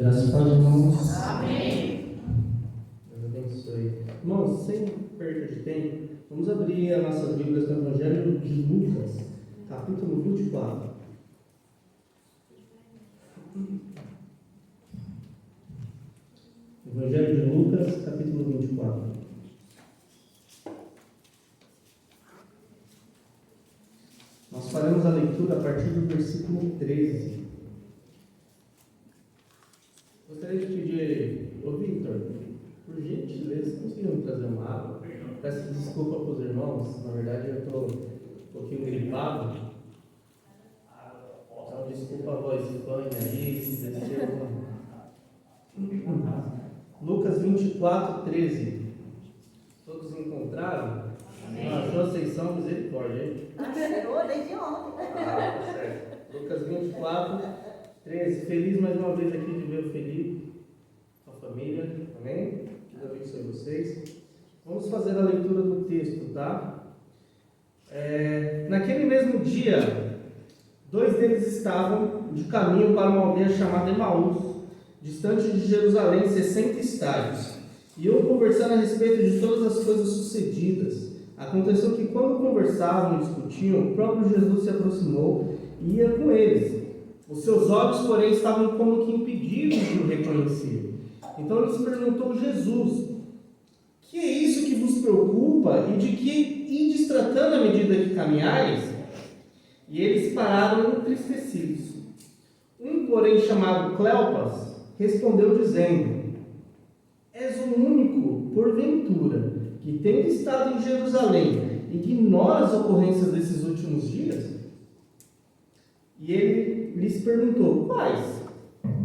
Graças a Deus, irmãos. Amém. Deus abençoe. Irmãos, sem perda de tempo, vamos abrir as nossas Bíblias no Evangelho de Lucas, capítulo 24. Evangelho de Lucas, capítulo 24. Nós faremos a leitura a partir do versículo 13. Gostaria de pedir, ô Victor, por gentileza, conseguiram trazer uma água? Peço desculpa para os irmãos, na verdade eu estou um pouquinho gripado. Então desculpa a voz fanha aí, se desceu. Lucas 24, 13. Todos encontraram? Achou vocês são misericórdia, hein? Chegou desde ontem. Tá certo. Lucas 24, 13. Feliz mais uma vez aqui de ver o Felipe, a família. Amém? Deus abençoe vocês. Vamos fazer a leitura do texto, tá? Naquele mesmo dia, dois deles estavam de caminho para uma aldeia chamada Emaús, distante de Jerusalém, 60 estádios. E iam conversando a respeito de todas as coisas sucedidas. Aconteceu que quando conversavam e discutiam, o próprio Jesus se aproximou e ia com eles. Os seus olhos, porém, estavam como que impedidos de o reconhecer. Então lhes perguntou Jesus: que é isso que vos preocupa e de que ides tratando à medida que caminhais? E eles pararam entristecidos. Um, porém, chamado Cleopas, respondeu dizendo: és o único, porventura, que tendo estado em Jerusalém, ignora as ocorrências desses últimos dias? E ele lhes perguntou: quais?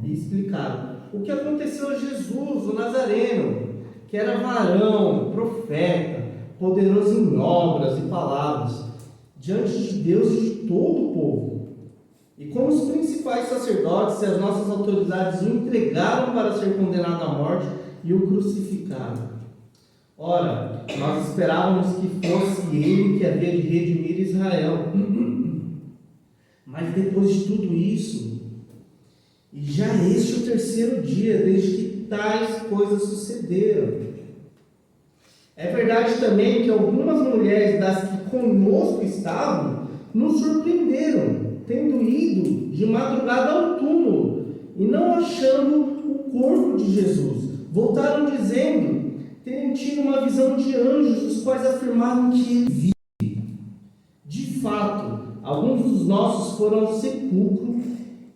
E explicaram: o que aconteceu a Jesus, o Nazareno, que era varão, profeta, poderoso em obras e palavras, diante de Deus e de todo o povo. E como os principais sacerdotes e as nossas autoridades o entregaram para ser condenado à morte e o crucificaram. Ora, nós esperávamos que fosse ele que havia de redimir Israel. Mas depois de tudo isso, e já este o terceiro dia desde que tais coisas sucederam. É verdade também que algumas mulheres das que conosco estavam nos surpreenderam, tendo ido de madrugada ao túmulo e não achando o corpo de Jesus. Voltaram dizendo terem tido uma visão de anjos, os quais afirmaram que ele vive. De fato, alguns dos nossos foram ao sepulcro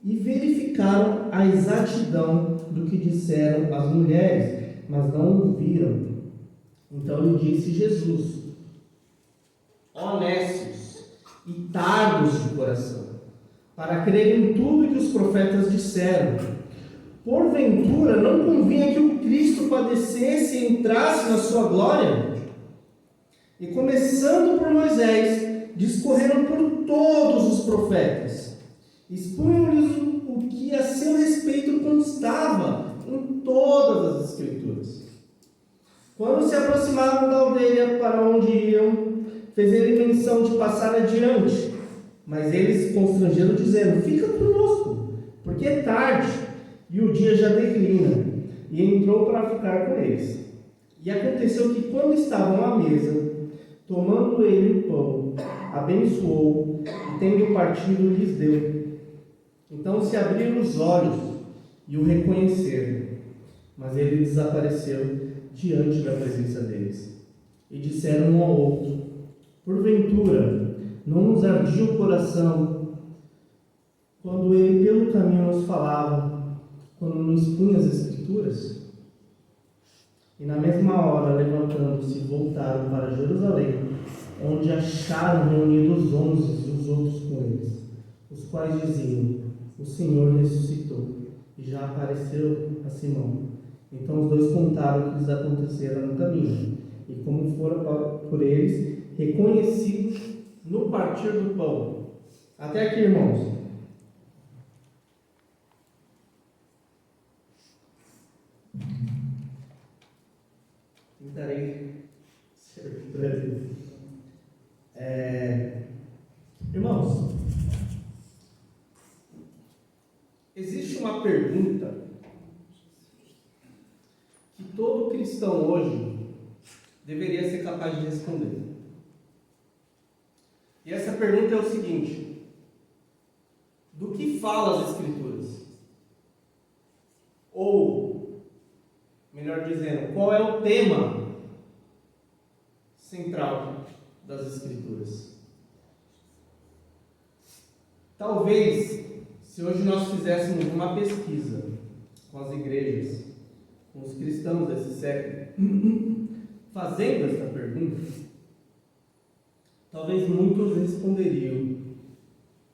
e verificaram a exatidão do que disseram as mulheres, mas não o viram. Então lhe disse Jesus: ó nécios e tardos de coração, para crer em tudo que os profetas disseram. Porventura não convinha que o Cristo padecesse e entrasse na sua glória? E começando por Moisés, discorreram por todos os profetas, expunham-lhes o que a seu respeito constava em todas as Escrituras. Quando se aproximaram da aldeia para onde iam, fez ele menção de passar adiante, mas eles constrangeram, dizendo: fica conosco, porque é tarde e o dia já declina. E entrou para ficar com eles. E aconteceu que, quando estavam à mesa, tomando ele o pão, abençoou e, tendo partido, lhes deu. Então se abriram os olhos e o reconheceram, mas ele desapareceu diante da presença deles. E disseram um ao outro: porventura não nos ardia o coração quando ele pelo caminho nos falava, quando nos punha as Escrituras? E na mesma hora, levantando-se, voltaram para Jerusalém, onde acharam reunidos os 11 e os outros com eles, os quais diziam: o Senhor ressuscitou e já apareceu a Simão. Então os dois contaram o que lhes acontecera no caminho, e como fora por eles reconhecidos no partir do pão. Até aqui, irmãos. Tentarei ser breve. Irmãos, existe uma pergunta cristão hoje deveria ser capaz de responder. E essa pergunta é o seguinte: do que falam as Escrituras? Ou, melhor dizendo, qual é o tema central das Escrituras? Talvez, se hoje nós fizéssemos uma pesquisa com as igrejas, com os cristãos desse século, fazendo essa pergunta, talvez muitos responderiam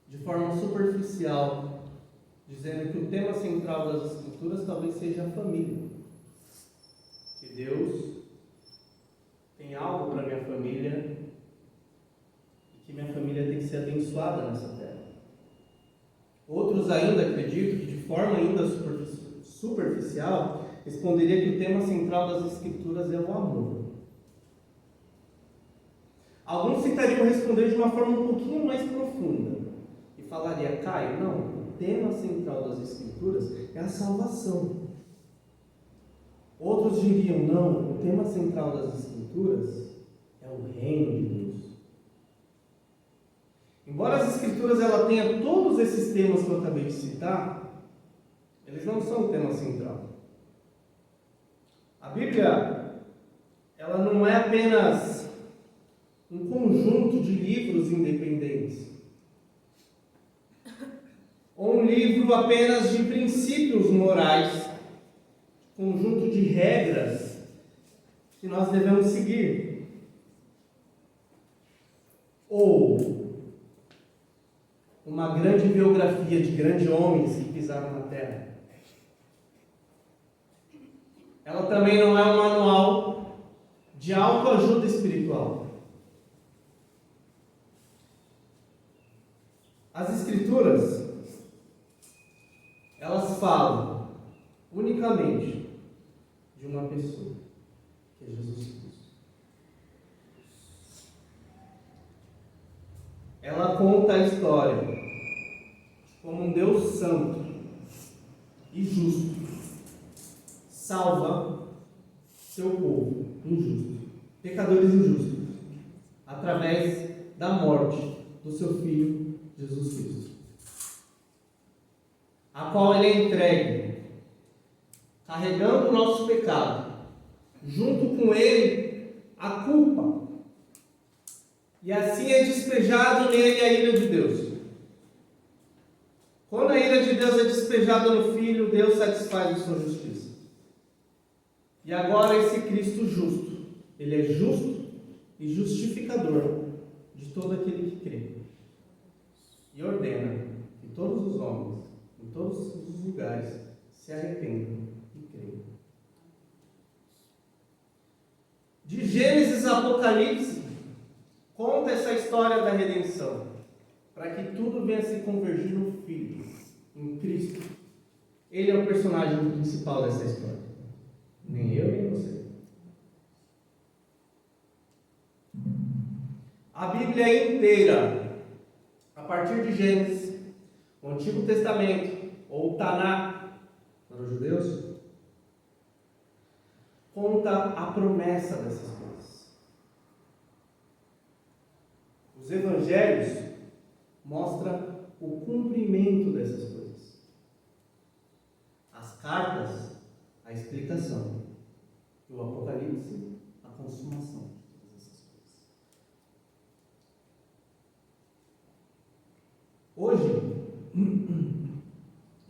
de forma superficial, dizendo que o tema central das Escrituras talvez seja a família. Que Deus tem algo para minha família e que minha família tem que ser abençoada nessa terra. Outros ainda acreditam que, de forma ainda superficial, responderia que o tema central das Escrituras é o amor. Alguns tentariam responder de uma forma um pouquinho mais profunda e falaria: Caio, não, o tema central das Escrituras é a salvação. Outros diriam: não, o tema central das Escrituras é o reino de Deus. Embora as Escrituras ela tenha todos esses temas que eu acabei de citar, eles não são o tema central. A Bíblia, ela não é apenas um conjunto de livros independentes, ou um livro apenas de princípios morais, conjunto de regras que nós devemos seguir, ou uma grande biografia de grandes homens que pisaram na terra. Ela também não é um manual de autoajuda espiritual. As Escrituras, elas falam unicamente de uma pessoa, que é Jesus Cristo. Ela conta a história de como um Deus santo e justo salva seu povo injusto, pecadores injustos, através da morte do seu Filho Jesus Cristo, a qual ele é entregue, carregando o nosso pecado, junto com ele a culpa, e assim é despejado nele a ira de Deus. Quando a ira de Deus é despejada no Filho, Deus satisfaz a sua justiça. E agora esse Cristo justo, ele é justo e justificador de todo aquele que crê. E ordena que todos os homens, em todos os lugares, se arrependam e creiam. De Gênesis a Apocalipse, conta essa história da redenção, para que tudo venha se convergir no Filho, em Cristo. Ele é o personagem principal dessa história. Nem eu, nem você. A Bíblia inteira, a partir de Gênesis, o Antigo Testamento, ou Tanakh, para os judeus, conta a promessa dessas coisas. Os evangelhos mostram o cumprimento dessas coisas. As cartas, a explicação. E o Apocalipse, a consumação de todas essas coisas. Hoje,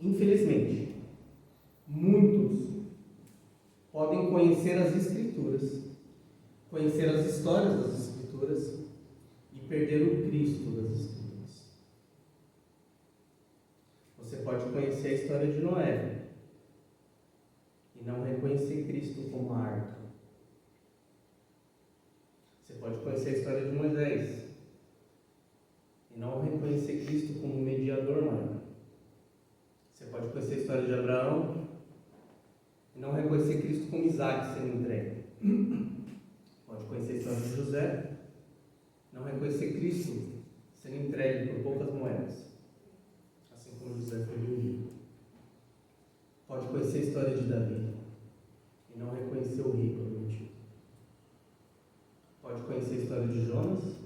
infelizmente, muitos podem conhecer as Escrituras, conhecer as histórias das Escrituras e perder o Cristo das Escrituras. Você pode conhecer a história de Noé e não reconhecer Cristo como a arca. Você pode conhecer a história de Moisés e não reconhecer Cristo como mediador maior. Você pode conhecer a história de Abraão e não reconhecer Cristo como Isaac sendo entregue. Pode conhecer a história de José, não reconhecer Cristo sendo entregue por poucas moedas, assim como José foi vendido. Pode conhecer a história de Davi e não reconhecer o rico história de Jonas,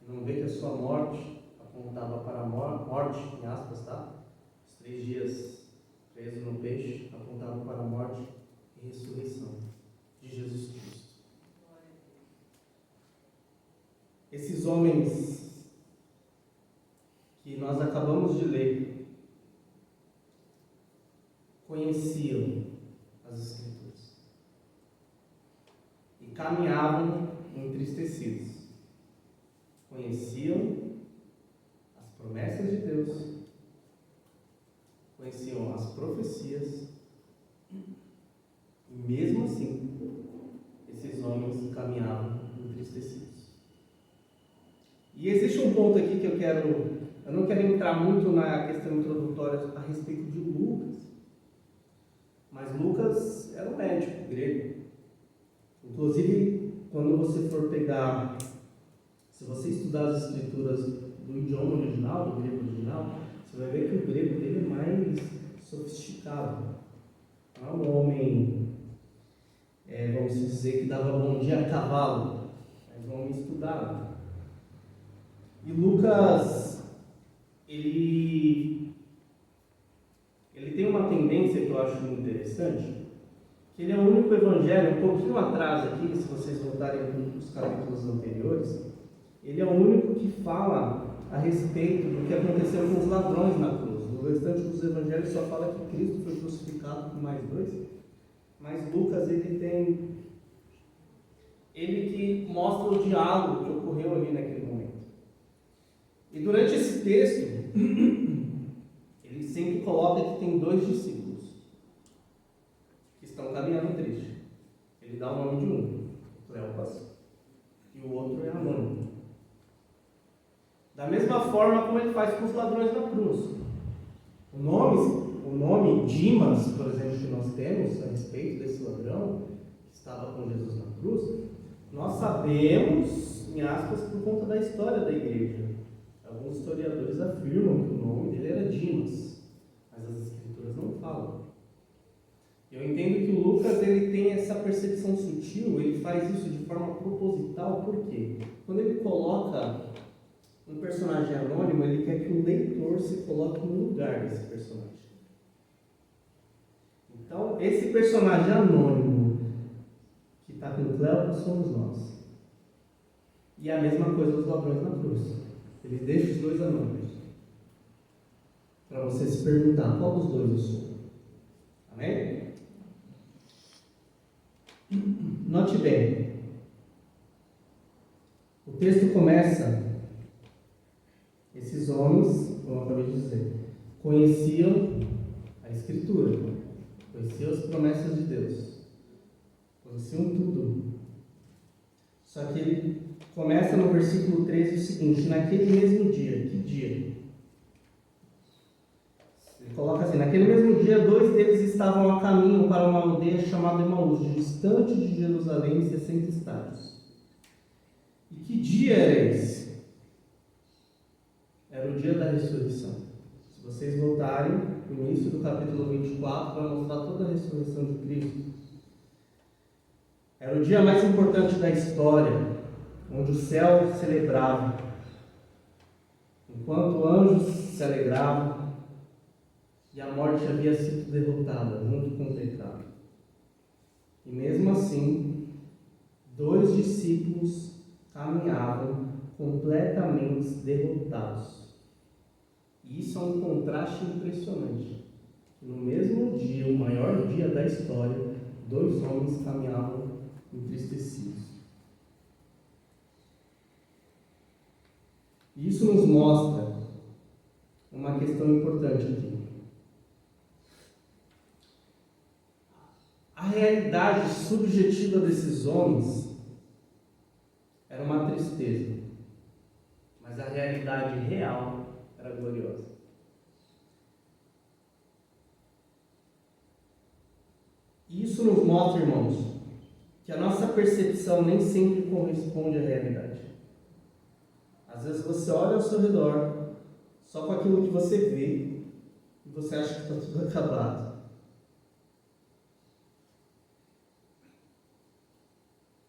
e não vê que a sua morte apontava para a morte, em aspas, tá? Os 3 dias preso no peixe apontavam para a morte e ressurreição de Jesus Cristo. Esses homens que nós acabamos de ler conheciam as Escrituras e caminhavam entristecidos. Conheciam as promessas de Deus, conheciam as profecias, e mesmo assim, esses homens caminhavam entristecidos. E existe um ponto aqui que eu não quero entrar muito na questão introdutória a respeito de Lucas, mas Lucas era um médico grego. Inclusive, quando você for pegar, se você estudar as escrituras do idioma original, do grego original, você vai ver que o grego dele é mais sofisticado. Não é um homem, vamos dizer, que dava bom dia a cavalo, mas um homem estudado. E Lucas, ele tem uma tendência que eu acho muito interessante, que ele é o único evangelho, um pouquinho atrás aqui, se vocês voltarem nos capítulos anteriores, ele é o único que fala a respeito do que aconteceu com os ladrões na cruz. No restante dos evangelhos só fala que Cristo foi crucificado por mais 2, mas Lucas ele que mostra o diálogo que ocorreu ali naquele momento. E durante esse texto, ele sempre coloca que tem 2 discípulos que estão caminhando triste. Ele dá o nome de um, Cleopas, e o outro é Anônimo. Da mesma forma como ele faz com os ladrões na cruz. O nome Dimas, por exemplo, que nós temos a respeito desse ladrão que estava com Jesus na cruz, nós sabemos, em aspas, por conta da história da igreja. Alguns historiadores afirmam que o nome dele era Dimas, mas as escrituras não falam. Eu entendo que o Lucas ele tem essa percepção sutil, ele faz isso de forma proposital, por quê? Quando ele coloca um personagem anônimo, ele quer que o leitor se coloque no lugar desse personagem. Então, esse personagem anônimo que está com Cleopas somos nós. E é a mesma coisa dos ladrões na cruz. Ele deixa os 2 anônimos para você se perguntar qual dos 2 eu sou. Amém? Note bem, o texto começa, esses homens, como eu acabei de dizer, conheciam a Escritura, conheciam as promessas de Deus, conheciam tudo. Só que ele começa no versículo 13 o seguinte: naquele mesmo dia, que dia? Ele coloca assim: naquele mesmo dia, 2 deles estavam a caminho para uma aldeia chamada Emaús, distante de Jerusalém, 60 estádios. E que dia era esse? Era o dia da ressurreição. Se vocês voltarem, no início do capítulo 24, vai mostrar toda a ressurreição de Cristo. Era o dia mais importante da história, onde o céu celebrava, enquanto anjos se alegravam, e a morte havia sido derrotada junto com o pecado. E mesmo assim, 2 discípulos caminhavam completamente derrotados. E isso é um contraste impressionante. No mesmo dia, o maior dia da história, 2 homens caminhavam entristecidos. Isso nos mostra uma questão importante aqui. A realidade subjetiva desses homens era uma tristeza, mas a realidade real era gloriosa. Isso nos mostra, irmãos, que a nossa percepção nem sempre corresponde à realidade. Às vezes você olha ao seu redor, só com aquilo que você vê, e você acha que está tudo acabado.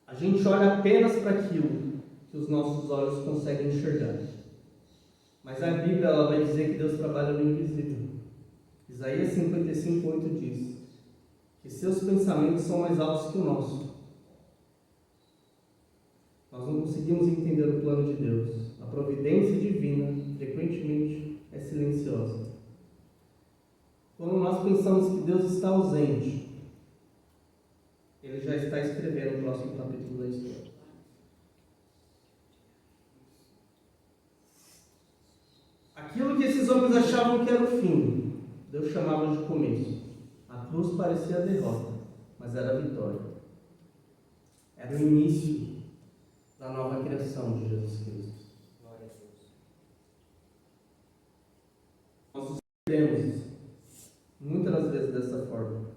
A gente olha apenas para aquilo que os nossos olhos conseguem enxergar. Mas a Bíblia ela vai dizer que Deus trabalha no invisível. Isaías 55:8 diz que seus pensamentos são mais altos que o nosso. Nós não conseguimos entender o plano de Deus. A providência divina, frequentemente, é silenciosa. Quando nós pensamos que Deus está ausente, Ele já está escrevendo o próximo capítulo da história. Aquilo que esses homens achavam que era o fim, Deus chamava de começo. A cruz parecia a derrota, mas era a vitória. Era o início da nova criação de Jesus Cristo. Glória a Deus. Nós vemos muitas das vezes dessa forma.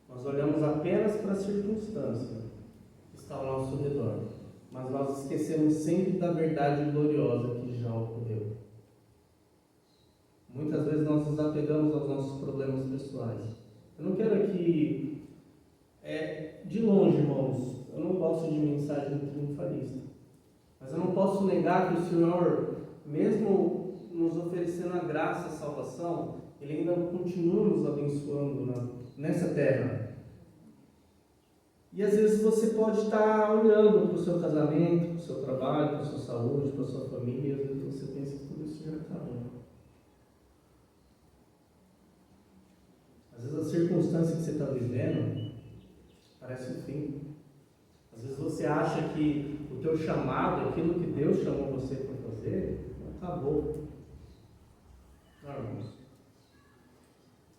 Nós olhamos apenas para a circunstância que está ao nosso redor, mas nós esquecemos sempre da verdade gloriosa que já ocorreu. Muitas vezes nós nos apegamos aos nossos problemas pessoais. Eu não quero aqui, de longe, irmãos, eu não gosto de mensagem triunfalista, mas eu não posso negar que o Senhor, mesmo nos oferecendo a graça, a salvação, Ele ainda continua nos abençoando nessa terra. E às vezes você pode estar olhando para o seu casamento, para o seu trabalho, para a sua saúde, para a sua família, e às vezes você pensa que tudo isso já acabou. Às vezes a circunstância que você está vivendo parece um fim. Às vezes você acha que o teu chamado, aquilo que Deus chamou você para fazer, acabou. Não, irmãos.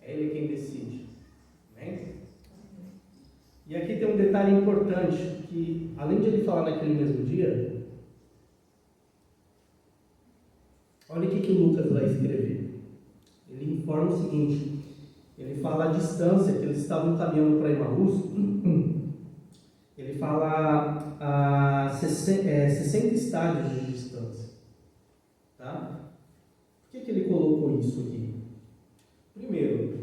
É Ele quem decide. Amém? E aqui tem um detalhe importante, que além de ele falar naquele mesmo dia, olha o que o Lucas vai escrever. Ele informa o seguinte, ele fala a distância que eles estavam caminhando para Emaús, ele fala a 60 estádios de distância. Tá? Por que ele colocou isso aqui? Primeiro,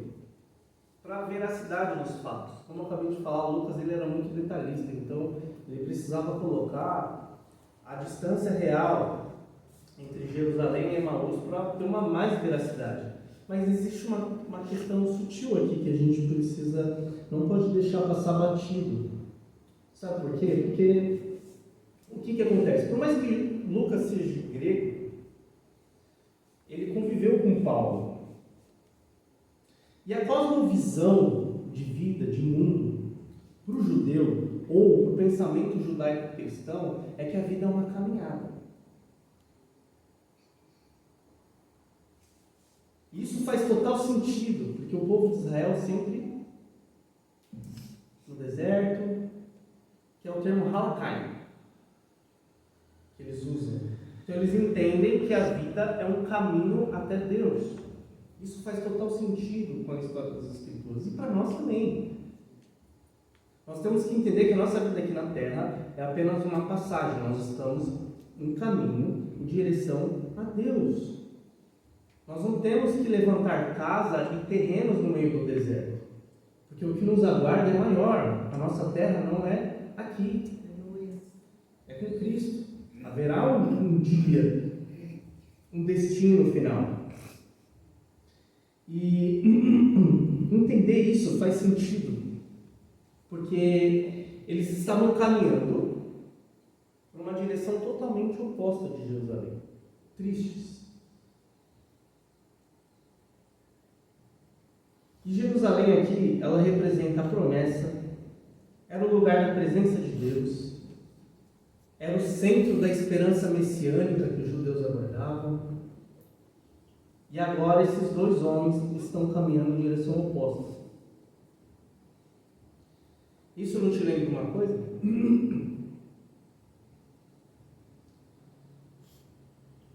para a veracidade dos fatos. Como eu acabei de falar, o Lucas ele era muito detalhista, então ele precisava colocar a distância real entre Jerusalém e Emaús para ter uma mais veracidade. Mas existe uma questão sutil aqui que a gente precisa, não pode deixar passar batido. Sabe por quê? Porque o que acontece? Por mais que Lucas seja grego, ele conviveu com Paulo. E a cosmovisão de vida, de mundo, para o judeu, ou para o pensamento judaico cristão, é que a vida é uma caminhada. Isso faz total sentido, porque o povo de Israel sempre no deserto, que é o termo halakai, que eles usam. Então eles entendem que a vida é um caminho até Deus. Isso faz total sentido com a história das Escrituras. E para nós também. Nós temos que entender que a nossa vida aqui na Terra é apenas uma passagem. Nós estamos em caminho, em direção a Deus. Nós não temos que levantar casa e terrenos no meio do deserto. Porque o que nos aguarda é maior. A nossa terra não é aqui. É com Cristo. Haverá um dia, um destino final. E entender isso faz sentido, porque eles estavam caminhando para uma direção totalmente oposta de Jerusalém, tristes. E Jerusalém aqui, ela representa a promessa, era o lugar da presença de Deus, era o centro da esperança messiânica que os judeus aguardavam. E agora esses dois homens estão caminhando em direção oposta. Isso não te lembra uma coisa?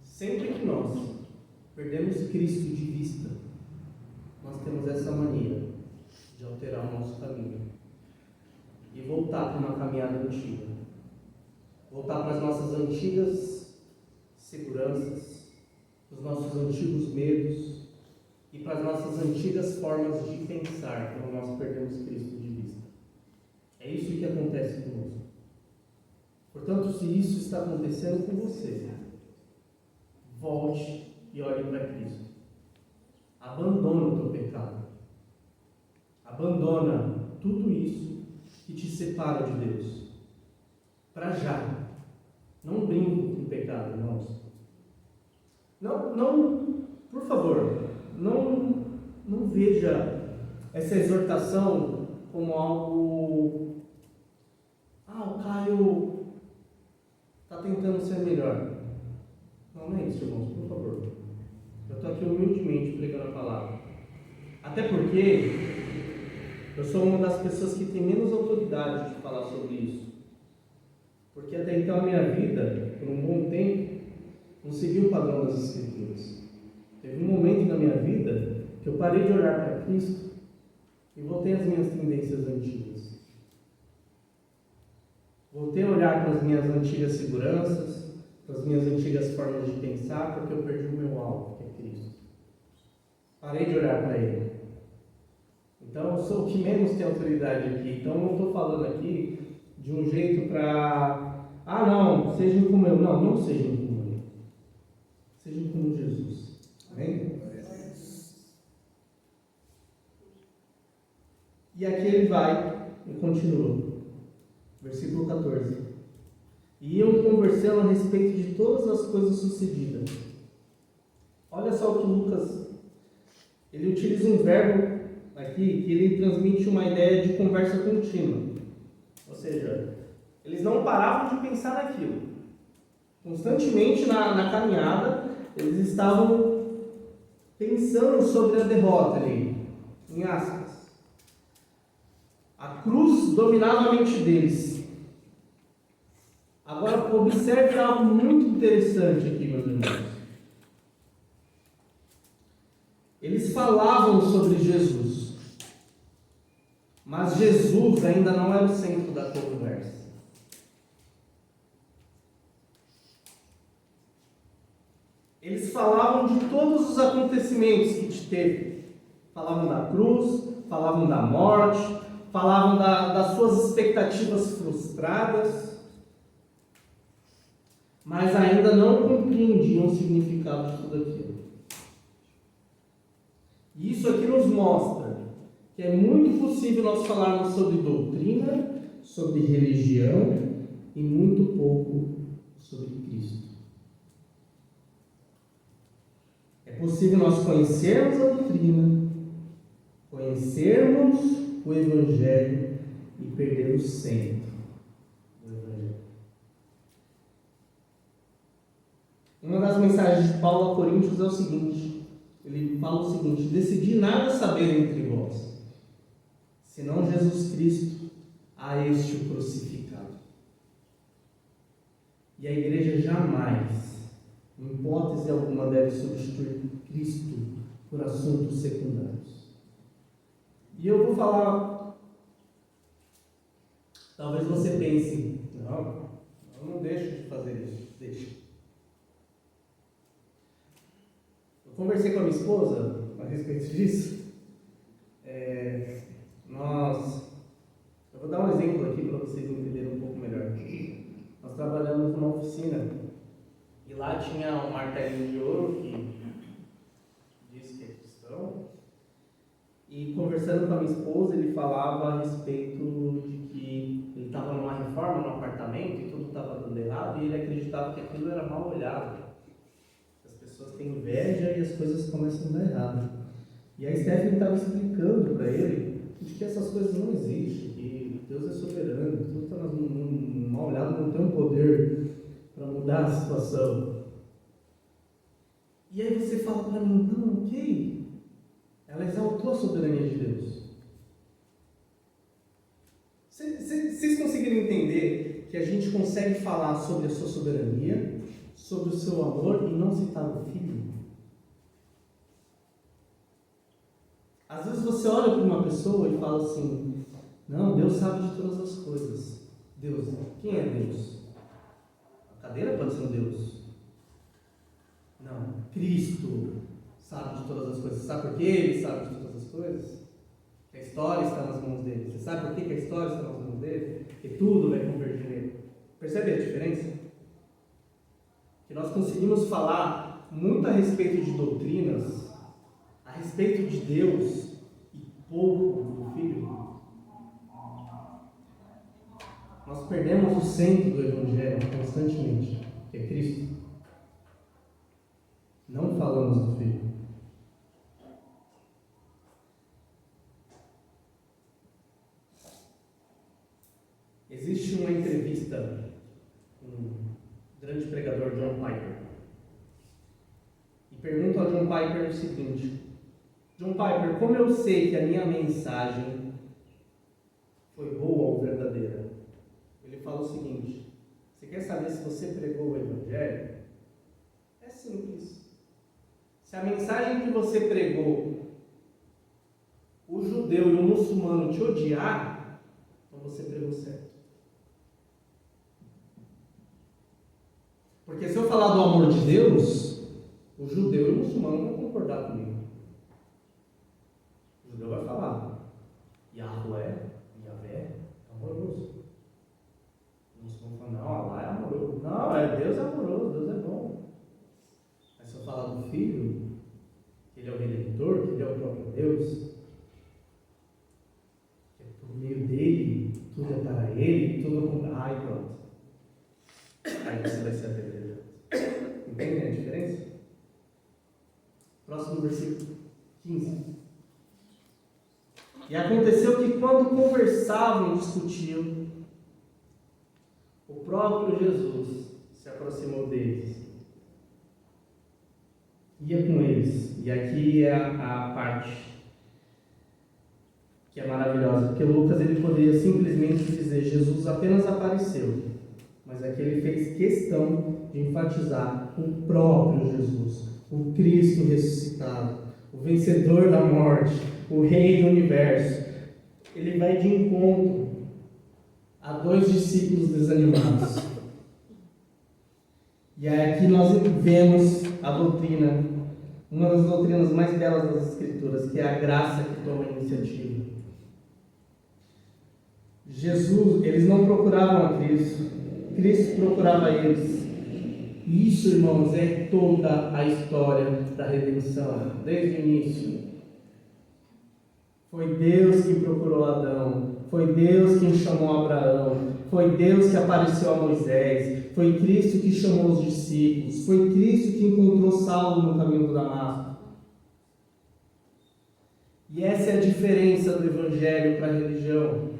Sempre que nós perdemos Cristo de vista, nós temos essa mania de alterar o nosso caminho e voltar para uma caminhada antiga. Voltar para as nossas antigas seguranças, os nossos antigos medos e para as nossas antigas formas de pensar quando nós perdemos Cristo de vista. É isso que acontece conosco. se isso está acontecendo com você, volte e olhe para Cristo. Abandona o teu pecado. Abandona tudo isso que te separa de Deus. Para já. Não brinque com o pecado, irmãos. Não, por favor, não veja essa exortação como algo... o Caio está tentando ser melhor. Não é isso, irmãos, por favor. Eu estou aqui humildemente pregando a palavra. Até porque eu sou uma das pessoas que tem menos autoridade de falar sobre isso. Porque até então a minha vida, por um bom tempo, não seguiu o padrão das Escrituras. Teve um momento na minha vida que eu parei de olhar para Cristo e voltei às minhas tendências antigas. Voltei a olhar para as minhas antigas seguranças, para as minhas antigas formas de pensar, porque eu perdi o meu alvo, que é Cristo. Parei de olhar para Ele. Então, eu sou o que menos tem autoridade aqui. Então, não estou falando aqui de um jeito para... não, sejam como eu. Não sejam como eu. Sejam como Jesus. Amém? E aqui ele vai e continua. Versículo 14. E iam conversando a respeito de todas as coisas sucedidas. Olha só o que Lucas... Ele utiliza um verbo aqui que ele transmite uma ideia de conversa contínua. Ou seja, eles não paravam de pensar naquilo. Constantemente na caminhada, eles estavam pensando sobre a derrota ali, em aspas. A cruz dominava a mente deles. Agora, observe algo muito interessante aqui, meus irmãos. Eles falavam sobre Jesus, mas Jesus ainda não era o centro da conversa. Eles falavam de todos os acontecimentos que te teve. Falavam da cruz, falavam da morte, falavam das suas expectativas frustradas, mas ainda não compreendiam o significado de tudo aquilo. E isso aqui nos mostra que é muito possível nós falarmos sobre doutrina, sobre religião e muito pouco sobre Cristo. É possível nós conhecermos a doutrina, conhecermos o Evangelho e perder o centro do Evangelho. Uma das mensagens de Paulo a Coríntios é o seguinte: ele fala o seguinte: decidi nada saber entre vós, senão Jesus Cristo, a este o crucificado. E a igreja jamais, em hipótese alguma, deve substituir Cristo por assuntos secundários. E eu vou falar, talvez você pense, não, eu não deixo de fazer isso, deixa. Conversei com a minha esposa a respeito disso. Eu vou dar um exemplo aqui para vocês entenderem um pouco melhor. Nós trabalhamos numa oficina e lá tinha um martelinho de ouro que diz que é cristão. E conversando com a minha esposa, ele falava a respeito de que ele estava numa reforma no apartamento e tudo estava dando errado e ele acreditava que aquilo era mal olhado. As pessoas têm inveja e as coisas começam a dar errado. E a Stephanie estava explicando para ele de que essas coisas não existem, que Deus é soberano, que tudo está mal olhado, não tem um poder para mudar a situação. E aí você fala para mim, não, ok, ela exaltou a soberania de Deus. Vocês conseguiram entender que a gente consegue falar sobre a sua soberania, sobre o seu amor e não citar o Filho? Às vezes você olha para uma pessoa e fala assim, não, Deus sabe de todas as coisas. Deus, quem é Deus? A cadeira pode ser um Deus. Não, Cristo sabe de todas as coisas. Sabe por que Ele sabe de todas as coisas? Que a história está nas mãos dele. Você sabe por que a história está nas mãos dele? Que tudo vai convergir nele. Percebe a diferença? Que nós conseguimos falar muito a respeito de doutrinas, a respeito de Deus e pouco do Filho. Nós perdemos o centro do Evangelho constantemente, que é Cristo. Não falamos do Filho. Existe uma entrevista com um grande pregador, John Piper. E pergunto a John Piper o seguinte: John Piper, como eu sei que a minha mensagem foi boa ou verdadeira? Ele fala o seguinte: você quer saber se você pregou o Evangelho? É simples. Se a mensagem que você pregou, o judeu e o muçulmano te odiar, então você pregou certo. Porque se eu falar do amor de Deus, o judeu e o muçulmano vão concordar comigo. O judeu vai falar: Yahvé é amoroso. O muçulmano fala: não, Allah é amoroso. Não, Deus é amoroso, Deus é bom. Mas se eu falar do Filho, que Ele é o Redentor, que Ele é o próprio Deus, que é por meio dEle, tudo é para Ele, tudo é... Ai, pronto. Aí você vai ser apedrejado. Entendem a diferença? Próximo versículo 15. E aconteceu que quando conversavam e discutiam, o próprio Jesus se aproximou deles. Ia com eles. E aqui é a parte que é maravilhosa, porque Lucas ele poderia simplesmente dizer: Jesus apenas apareceu. Mas aqui ele fez questão de enfatizar o próprio Jesus, o Cristo ressuscitado, o vencedor da morte, o Rei do Universo. Ele vai de encontro a dois discípulos desanimados. E aqui nós vemos a doutrina, uma das doutrinas mais belas das Escrituras, que é a graça que toma a iniciativa. Jesus, eles não procuravam a Cristo, Cristo procurava eles. Isso, irmãos, é toda a história da redenção, desde o início. Foi Deus que procurou Adão, foi Deus quem chamou Abraão, foi Deus que apareceu a Moisés, foi Cristo que chamou os discípulos, foi Cristo que encontrou Saulo no caminho do Damasco. E essa é a diferença do Evangelho para a religião.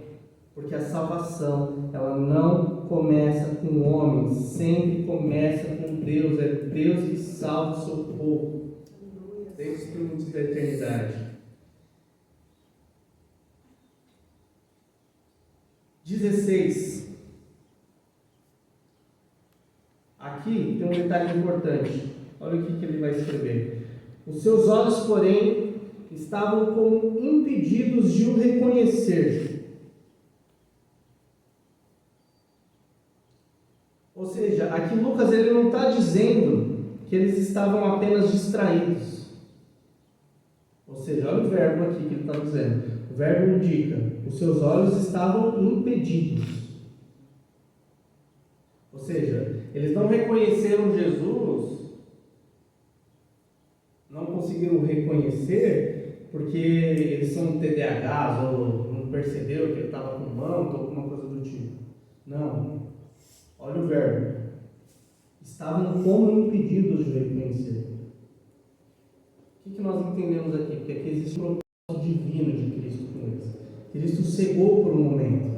Porque a salvação, ela não começa com o homem, sempre começa com Deus. É Deus que salva o seu povo, desde os primórdios da eternidade. 16. Aqui tem um detalhe importante. Olha o que ele vai escrever. Os seus olhos, porém, estavam como impedidos de o reconhecer. Ou seja, aqui Lucas ele não está dizendo que eles estavam apenas distraídos. Ou seja, olha o verbo aqui que ele está dizendo. O verbo indica: os seus olhos estavam impedidos. Ou seja, eles não reconheceram Jesus, não conseguiram reconhecer porque eles são TDAHs ou não perceberam que ele estava com manto ou alguma coisa do tipo. Não. Olha o verbo. Estavam como impedidos de reconhecer. O que nós entendemos aqui? Porque aqui existe um propósito divino de Cristo com eles. Cristo cegou por um momento.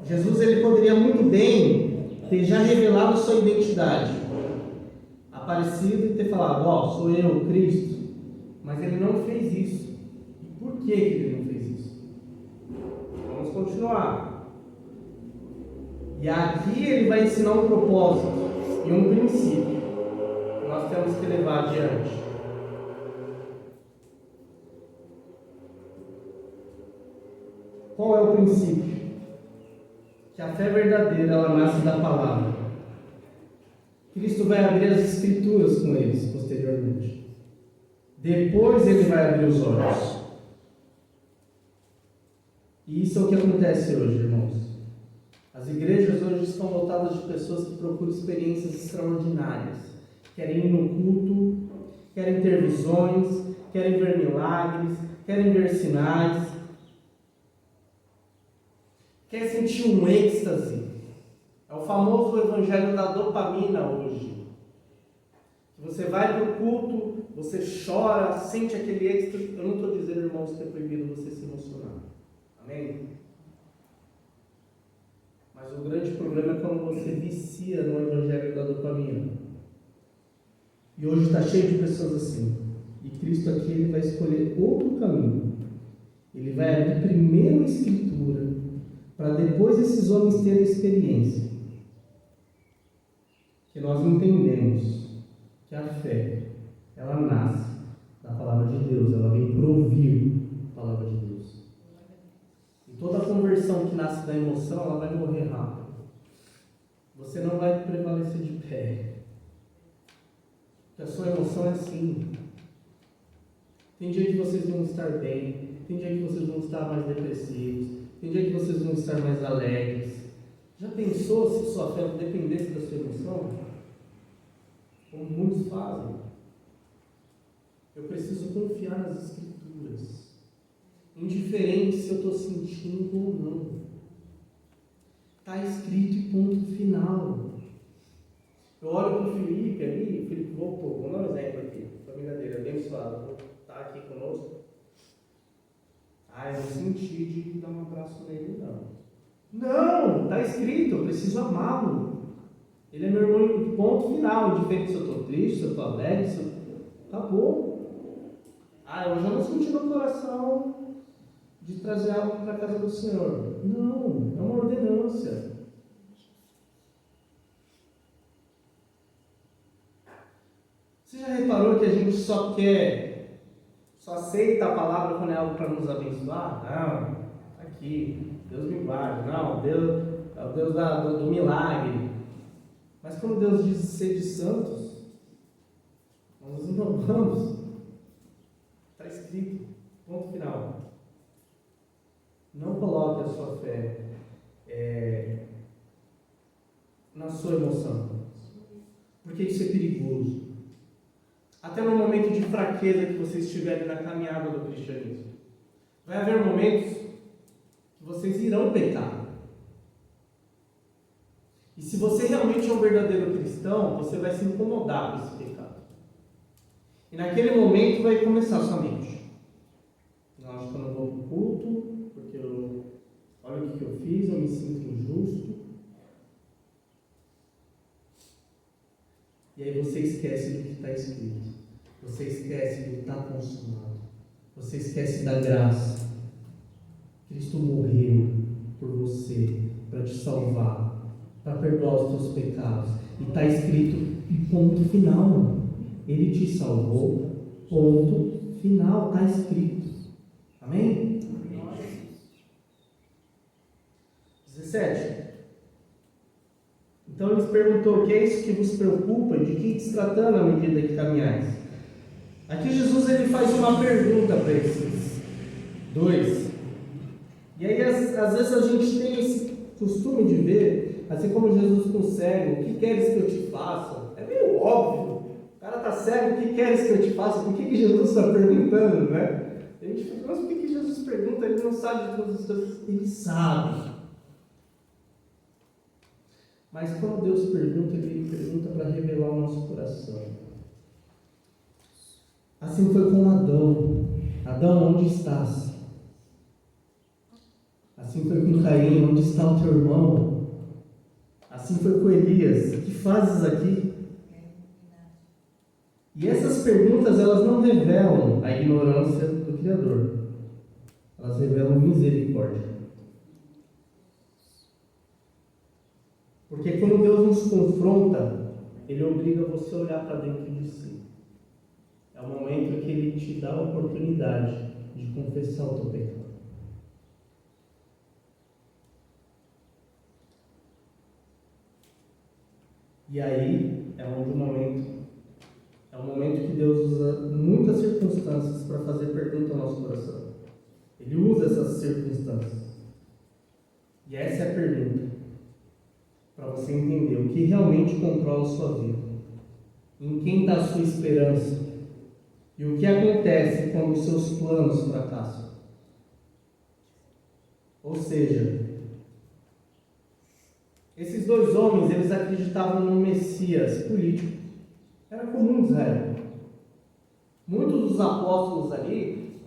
Jesus ele poderia muito bem ter já revelado sua identidade, aparecido e ter falado: ó, sou eu, Cristo. Mas ele não fez isso. E por que ele não fez isso? Vamos continuar. E aqui ele vai ensinar um propósito e um princípio que nós temos que levar adiante. Qual é o princípio? Que a fé verdadeira ela nasce da palavra. Cristo vai abrir as escrituras com eles posteriormente. Depois ele vai abrir os olhos. E isso é o que acontece hoje, irmãos. As igrejas hoje estão lotadas de pessoas que procuram experiências extraordinárias. Querem ir no culto, querem ter visões, querem ver milagres, querem ver sinais. Quer sentir um êxtase. É o famoso evangelho da dopamina hoje. Você vai para o culto, você chora, sente aquele êxtase. Eu não estou dizendo, irmãos, que é proibido você se emocionar. Amém? Mas o grande problema é quando você vicia no evangelho da dopamina. E hoje está cheio de pessoas assim. E Cristo aqui ele vai escolher outro caminho. Ele vai abrir primeiro a Escritura, para depois esses homens terem experiência. Que nós entendemos que a fé, ela nasce da palavra de Deus, ela vem por ouvir a palavra de Deus. E toda conversão que nasce da emoção, ela vai morrer rápido. Você não vai prevalecer de pé. Porque a sua emoção é assim. Tem dia que vocês vão estar bem, tem dia que vocês vão estar mais depressivos, tem dia que vocês vão estar mais alegres. Já pensou se sua fé dependesse da sua emoção? Como muitos fazem. Eu preciso confiar nas Escrituras. Indiferente se eu estou sentindo ou não. Está escrito e ponto final. Eu olho para o Felipe ali, Felipe, vou dar um exemplo aqui. A família dele é abençoada. Está aqui conosco. Eu não senti de dar um abraço nele, não. Não, está escrito, eu preciso amá-lo. Ele é meu irmão, ponto final. Indiferente se eu estou triste, se eu estou alegre, se eu... Acabou. Eu já não senti no coração de trazer algo para a casa do Senhor. Não, é uma ordenância. Você já reparou que a gente só aceita a palavra quando é algo para nos abençoar? Não, está aqui, Deus me guarda. Não, Deus é o Deus do milagre. Mas quando Deus diz ser de santos, nós nos inovamos. Está escrito, ponto final. Não coloque a sua fé na sua emoção, porque isso é perigoso. Até no momento de fraqueza que você estiver na caminhada do cristianismo, vai haver momentos que vocês irão pecar. E se você realmente é um verdadeiro cristão, você vai se incomodar com esse pecado. E naquele momento vai começar a sua mente. Eu acho que eu não vou para o culto, porque olha o que eu fiz, eu me sinto injusto. E aí você esquece do que está escrito. Você esquece do que está consumado. Você esquece da graça. Cristo morreu por você, para te salvar, para perdoar os teus pecados. E está escrito, e ponto final. Ele te salvou, ponto final, está escrito. Amém? 17. Então ele perguntou: o que é isso que vos preocupa e de que te tratando à medida que caminhais? Aqui Jesus ele faz uma pergunta para esses dois. E aí às vezes a gente tem esse costume de ver, assim como Jesus com o cego: o que queres que eu te faça? É meio óbvio. O cara está cego, o que queres que eu te faça? Por que Jesus está perguntando, né? A gente fica, mas por que Jesus pergunta? Ele não sabe de todas as coisas. Ele sabe. Mas quando Deus pergunta, Ele pergunta para revelar o nosso coração. Assim foi com Adão. Adão, onde estás? Assim foi com Caim, onde está o teu irmão? Assim foi com Elias, o que fazes aqui? E essas perguntas, elas não revelam a ignorância do Criador. Elas revelam misericórdia. Porque quando Deus nos confronta, Ele obriga você a olhar para dentro de si. É o momento que Ele te dá a oportunidade de confessar o teu pecado. E aí é onde o momento que Deus usa muitas circunstâncias para fazer pergunta ao nosso coração. Ele usa essas circunstâncias. E essa é a pergunta: para você entender o que realmente controla a sua vida, em quem está a sua esperança e o que acontece quando os seus planos fracassam. Ou seja, esses dois homens, eles acreditavam no Messias político. Era comum em Israel. Muitos dos apóstolos ali,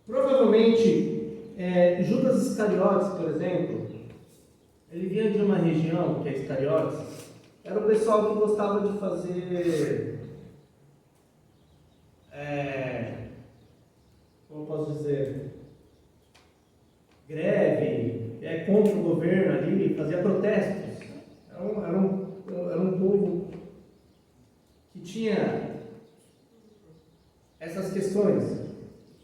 provavelmente, Judas Iscariotes, por exemplo, ele vinha de uma região, que é Iscariotes, era o pessoal que gostava de fazer, como posso dizer, greve, contra o governo ali, fazia protestos. Era um povo que tinha essas questões.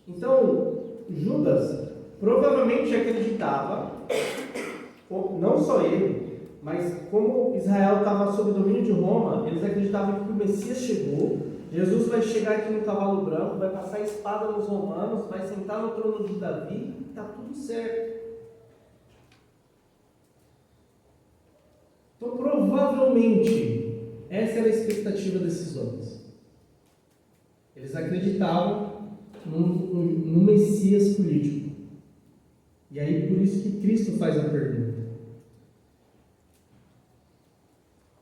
Então, Judas provavelmente acreditava, não só ele, mas como Israel estava sob domínio de Roma, eles acreditavam que o Messias chegou, Jesus vai chegar aqui no cavalo branco, vai passar a espada nos romanos, vai sentar no trono de Davi, e está tudo certo. Então, provavelmente, essa era a expectativa desses homens. Eles acreditavam no Messias político. E aí, por isso que Cristo faz a pergunta.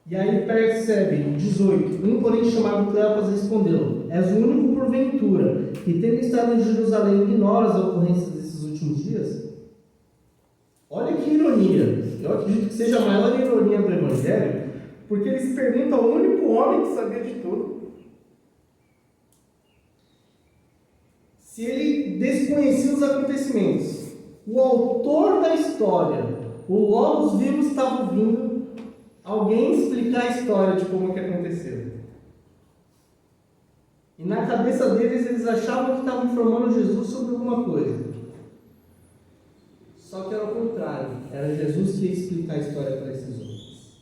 E aí percebe, 18, porém chamado Cleopas respondeu: és o único porventura que, tendo estado em Jerusalém, ignoras a ocorrência desses últimos dias? Olha que ironia. Eu acredito que seja a maior ironia do Evangelho, porque eles perguntam ao único homem que sabia de tudo se ele desconhecia os acontecimentos. O autor da história, o Logos vivo, estava ouvindo alguém explicar a história de como que aconteceu. E na cabeça deles, eles achavam que estavam informando Jesus sobre alguma coisa. Só que era o contrário. Era Jesus que ia explicar a história para esses homens.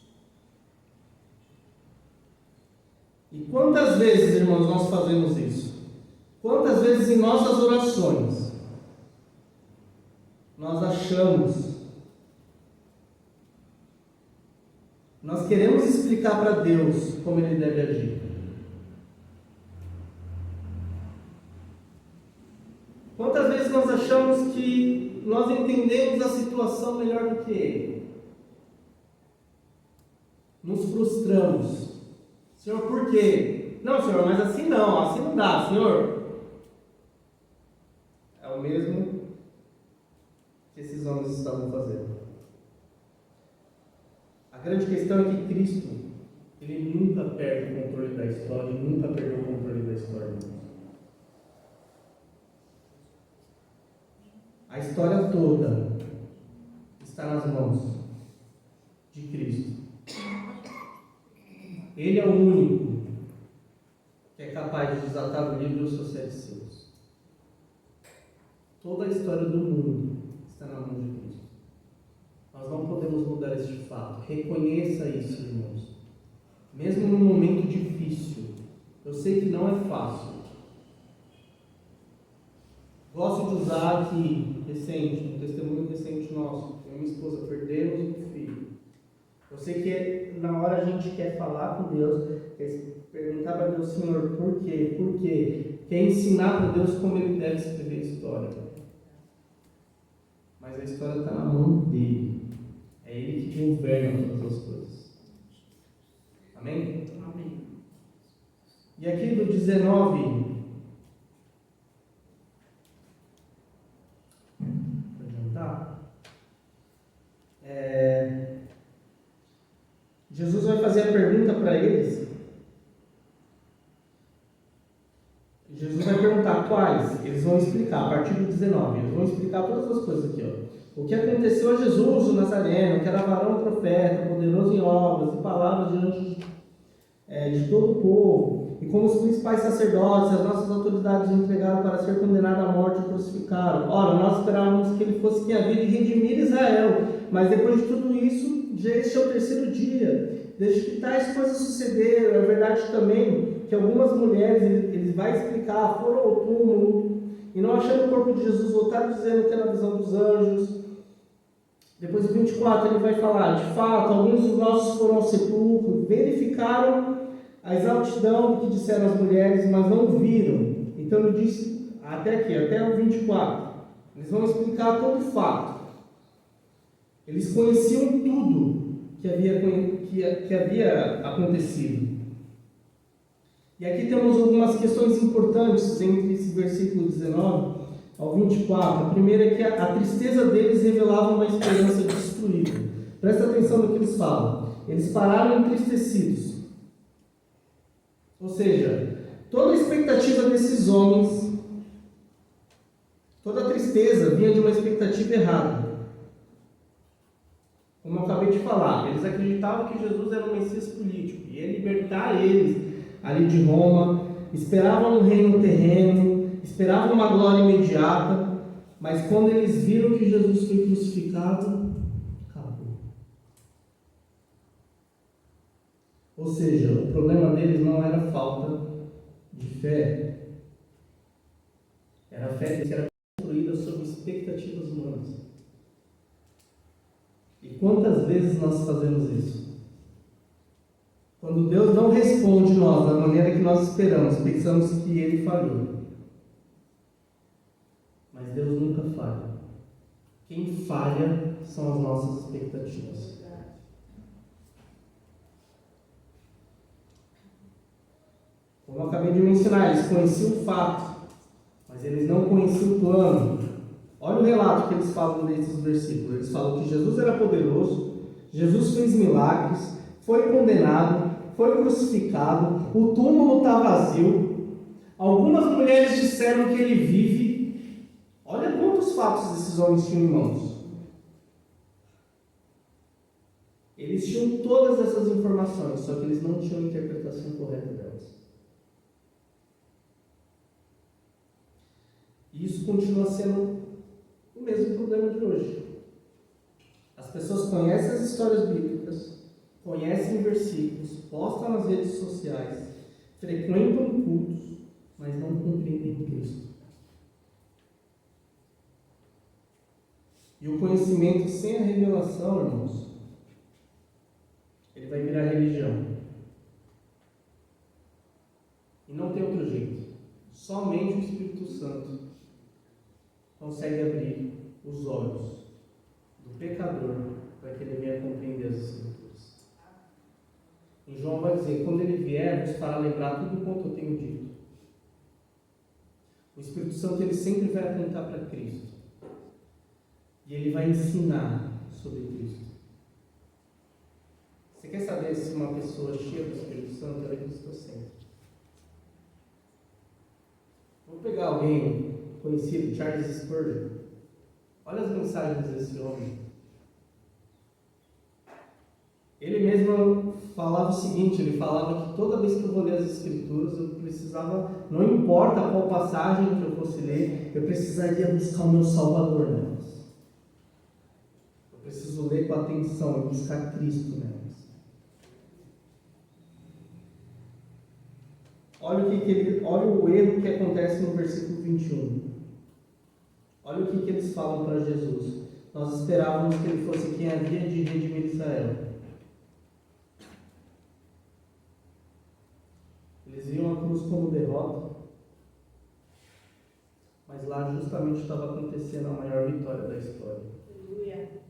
E quantas vezes, irmãos, nós fazemos isso? Quantas vezes em nossas orações nós achamos, nós queremos explicar para Deus como Ele deve agir? Quantas vezes nós achamos que nós entendemos a situação melhor do que Ele? Nos frustramos. Senhor, por quê? Não, Senhor, mas assim não dá, Senhor. É o mesmo que esses homens estavam fazendo. A grande questão é que Cristo, Ele nunca perde o controle da história, e nunca perdeu o controle da história. A história toda está nas mãos de Cristo. Ele é o único que é capaz de desatar o livro dos seus 7 selos. Toda a história do mundo está na mão de Cristo. Nós não podemos mudar este fato. Reconheça isso, irmãos. Mesmo num momento difícil. Eu sei que não é fácil. Gosto de usar aqui, um testemunho recente nosso. Eu e minha esposa perdemos um filho. Eu sei que na hora a gente quer falar com Deus, quer perguntar para Deus: Senhor, por quê? Por quê? Quer ensinar para Deus como Ele deve escrever a história. Mas a história está na mão dEle. É Ele que governa todas as coisas. Amém? Amém. E aqui do 19... Jesus vai fazer a pergunta para eles. Jesus vai perguntar quais. Eles vão explicar, a partir do 19. Eles vão explicar todas as coisas aqui. O que aconteceu a Jesus, o Nazareno, que era varão profeta, poderoso em obras e palavras diante de todo o povo. E como os principais sacerdotes, as nossas autoridades o entregaram para ser condenado à morte e crucificaram. Ora, nós esperávamos que ele fosse quem havia de redimir Israel. Mas depois de tudo isso, já este é o 3º dia. Desde que tais coisas sucederam, é verdade também que algumas mulheres, ele vai explicar, foram ao túmulo, e não achando o corpo de Jesus, voltaram dizendo que era a visão dos anjos. Depois do 24 ele vai falar: de fato, alguns dos nossos foram ao sepulcro, verificaram a exaustidão do que disseram as mulheres, mas não viram. Então ele diz até aqui, até o 24. Eles vão explicar todo o fato. Eles conheciam tudo que havia acontecido. E aqui temos algumas questões importantes entre esse versículo 19 ao 24. A primeira é que a tristeza deles revelava uma esperança destruída. Presta atenção no que eles falam. Eles pararam entristecidos. Ou seja, toda a expectativa desses homens, toda a tristeza vinha de uma expectativa errada. Como eu acabei de falar, eles acreditavam que Jesus era um Messias político, ia libertar eles ali de Roma, esperavam um reino terreno, esperavam uma glória imediata, mas quando eles viram que Jesus foi crucificado, acabou. Ou seja, o problema deles não era falta de fé, era a fé que era construída sobre expectativas humanas. E quantas vezes nós fazemos isso? Quando Deus não responde nós da maneira que nós esperamos, pensamos que Ele falhou. Mas Deus nunca falha. Quem falha são as nossas expectativas. Como eu acabei de mencionar, eles conheciam o fato, mas eles não conheciam o plano. Olha o relato que eles falam nesses versículos. Eles falam que Jesus era poderoso, Jesus fez milagres, foi condenado, foi crucificado, o túmulo está vazio, algumas mulheres disseram que ele vive. Olha quantos fatos esses homens tinham em mãos. Eles tinham todas essas informações, só que eles não tinham a interpretação correta delas. E isso continua sendo o mesmo problema de hoje. As pessoas conhecem as histórias bíblicas, conhecem versículos, postam nas redes sociais, frequentam cultos, mas não compreendem Cristo. E o conhecimento sem a revelação, irmãos, ele vai virar religião. E não tem outro jeito. Somente o Espírito Santo consegue abrir os olhos do pecador para que ele venha compreender as Escrituras. Em João vai dizer: quando ele vier, vos fará lembrar tudo quanto eu tenho dito. O Espírito Santo ele sempre vai apontar para Cristo. E ele vai ensinar sobre Cristo. Você quer saber se uma pessoa cheia do Espírito Santo ela é cristocêntrica? Vou pegar alguém conhecido, Charles Spurgeon. Olha as mensagens desse homem. Ele mesmo falava o seguinte: ele falava que toda vez que eu vou ler as Escrituras, eu precisava, não importa qual passagem que eu fosse ler, eu precisaria buscar o meu Salvador nelas. Eu preciso ler com atenção e buscar Cristo nelas. Olha o erro que acontece no versículo 21. Olha o que eles falam para Jesus. Nós esperávamos que ele fosse quem havia de redimir Israel. Eles viam a cruz como derrota, mas lá justamente estava acontecendo a maior vitória da história. Aleluia.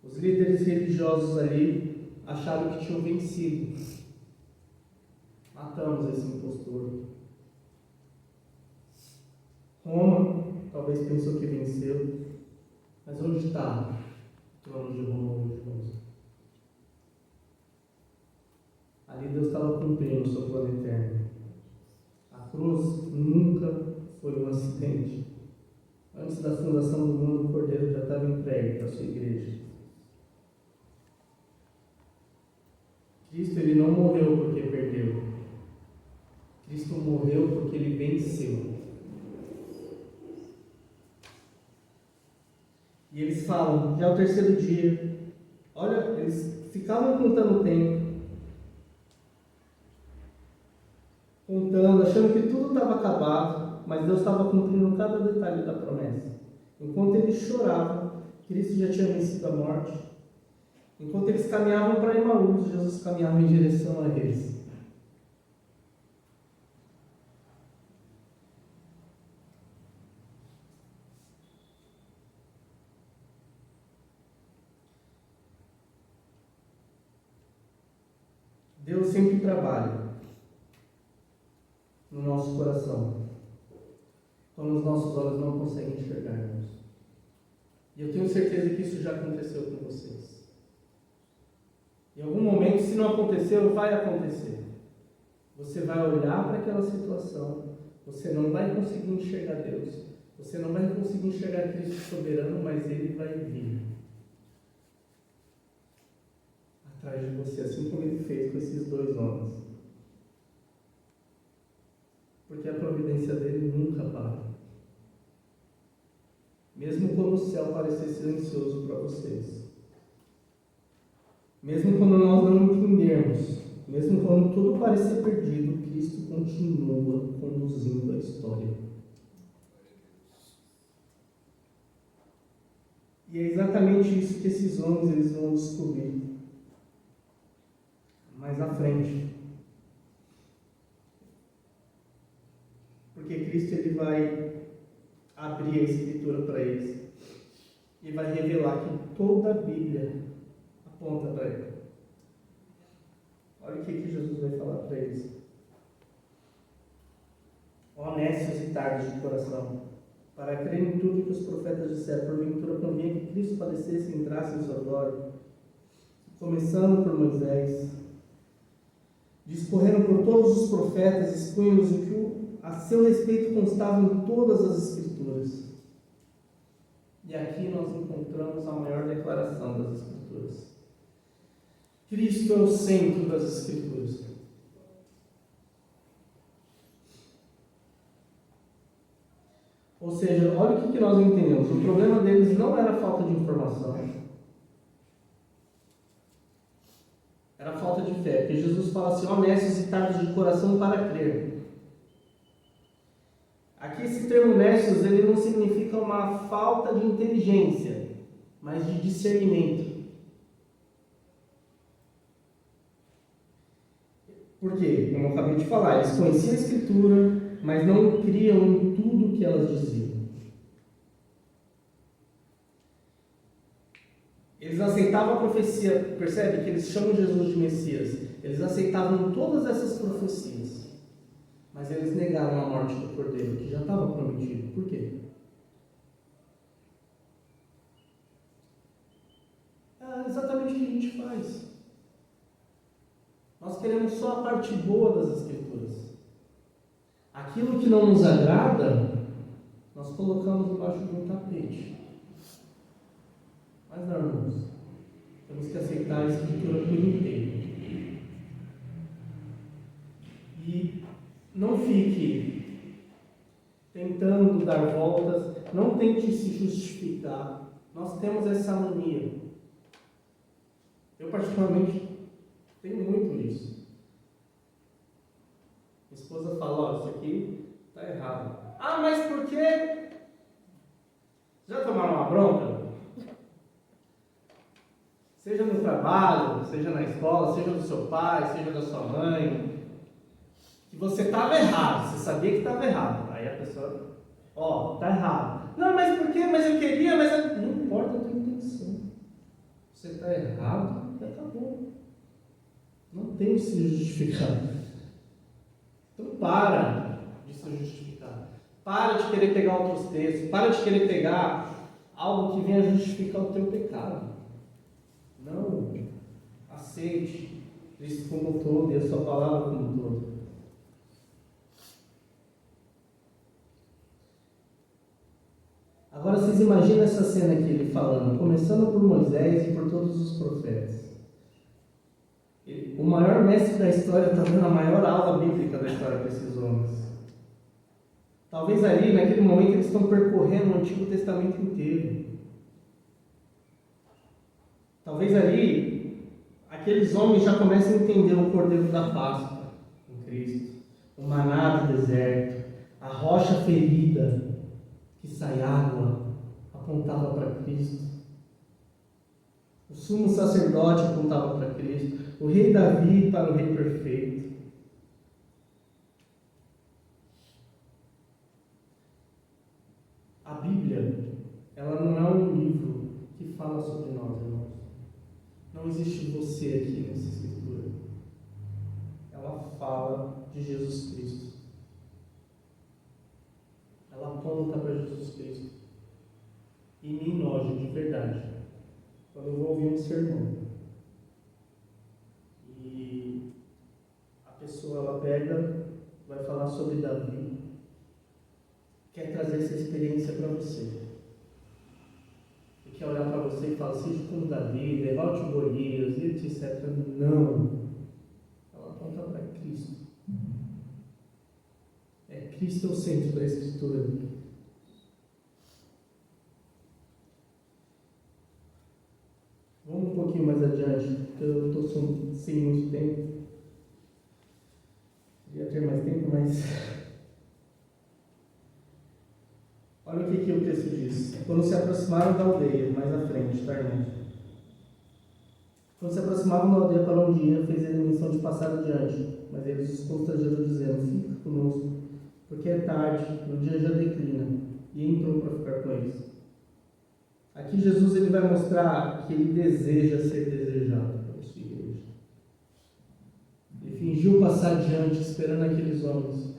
Os líderes religiosos ali acharam que tinham vencido. Matamos esse impostor. Roma talvez pensou que venceu, mas onde está o trono de Roma hoje, irmãos? Ali Deus estava cumprindo o seu plano eterno. A cruz nunca foi um acidente. Antes da fundação do mundo, o Cordeiro já estava entregue para a sua igreja. Cristo ele não morreu porque perdeu. Cristo morreu porque ele venceu. E eles falam, já é o terceiro dia. Olha, eles ficavam contando o tempo. Contando, achando que tudo estava acabado, mas Deus estava cumprindo cada detalhe da promessa. Enquanto eles choravam, Cristo já tinha vencido a morte. Enquanto eles caminhavam para Emaús, Jesus caminhava em direção a eles. Deus sempre trabalha no nosso coração, quando os nossos olhos não conseguem enxergar, irmãos. E eu tenho certeza que isso já aconteceu com vocês. Em algum momento, se não aconteceu, vai acontecer. Você vai olhar para aquela situação, você não vai conseguir enxergar Deus, você não vai conseguir enxergar Cristo soberano, mas Ele vai vir atrás de você, assim como Ele fez com esses dois homens. Porque a providência dele nunca para. Mesmo quando o céu parecer silencioso para vocês. Mesmo quando nós não entendermos. Mesmo quando tudo parecer perdido, Cristo continua conduzindo a história. E é exatamente isso que esses homens eles vão descobrir mais à frente. Porque Cristo ele vai abrir a Escritura para eles e vai revelar que toda a Bíblia aponta para Ele. Olha o que Jesus vai falar para eles. Honestos e tardos de coração, para crer em tudo que os profetas disseram, porventura convinha que Cristo padecesse e entrasse em sua glória, começando por Moisés, discorreram por todos os profetas, expunham-nos o que a seu respeito constava em todas as Escrituras. E aqui nós encontramos a maior declaração das Escrituras. Cristo é o centro das Escrituras. Ou seja, olha o que nós entendemos. O problema deles não era a falta de informação. Era a falta de fé. Porque Jesus fala assim, honestos e tardos de coração para crer. Aqui esse termo honestos, ele não significa uma falta de inteligência, mas de discernimento. Por quê? Como eu acabei de falar, eles conheciam a Escritura, mas não criam em tudo que elas diziam. Eles aceitavam a profecia, percebe que eles chamam Jesus de Messias. Eles aceitavam todas essas profecias, mas eles negaram a morte do Cordeiro, que já estava prometido. Por quê? É exatamente o que a gente faz. Nós queremos só a parte boa das Escrituras. Aquilo que não nos agrada, nós colocamos debaixo de um tapete. Mas não, irmãos, temos que aceitar a Escritura por inteiro. E não fique tentando dar voltas, não tente se justificar. Nós temos essa mania. Eu particularmente tenho muito isso. Minha esposa fala, ó, isso aqui está errado. Ah, mas por quê? Já tomaram uma bronca? Seja no trabalho, seja na escola, seja do seu pai, seja da sua mãe, que você estava errado, você sabia que estava errado. Aí a pessoa, ó, está errado. Não, mas por quê? Mas eu queria, não importa a tua intenção. Você está errado, acabou. Não tem que se justificar. Então para de se justificar. Para de querer pegar outros textos. Para de querer pegar algo que venha justificar o teu pecado. Não. Aceite Cristo como um todo e a sua palavra como um todo. Agora vocês imaginam essa cena aqui, ele falando, começando por Moisés e por todos os profetas. O maior mestre da história está dando a maior aula bíblica da história para esses homens. Talvez ali, naquele momento, eles estão percorrendo o Antigo Testamento inteiro. Talvez ali, aqueles homens já comecem a entender o Cordeiro da Páscoa em Cristo, o maná do deserto, a rocha ferida que sai água, a apontava para Cristo. O sumo sacerdote apontava para Cristo. O rei Davi para o rei perfeito. A Bíblia, ela não é um livro que fala sobre nós, irmãos. Não existe você aqui nessa escritura. Ela fala de Jesus Cristo. Ela aponta para Jesus Cristo. E me enoja de verdade quando eu vou ouvir um sermão e a pessoa ela pega, vai falar sobre Davi, quer trazer essa experiência para você e quer olhar para você e falar, seja como Davi, derrote o Golias, etc. Não, ela aponta para Cristo. Cristo é o centro da escritura. Vamos um pouquinho mais adiante, porque eu estou sem muito tempo. Queria ter mais tempo, mas olha o que o texto diz. Quando se aproximaram da aldeia, mais à frente, tá, irmãos? Quando se aproximavam da aldeia para onde ia, fez ele menção de passar adiante, mas eles os constrangeram dizendo, fica conosco, porque é tarde, o dia já declina, e entrou para ficar com eles. Aqui Jesus ele vai mostrar que ele deseja ser desejado pela sua igreja. Ele fingiu passar adiante, esperando aqueles homens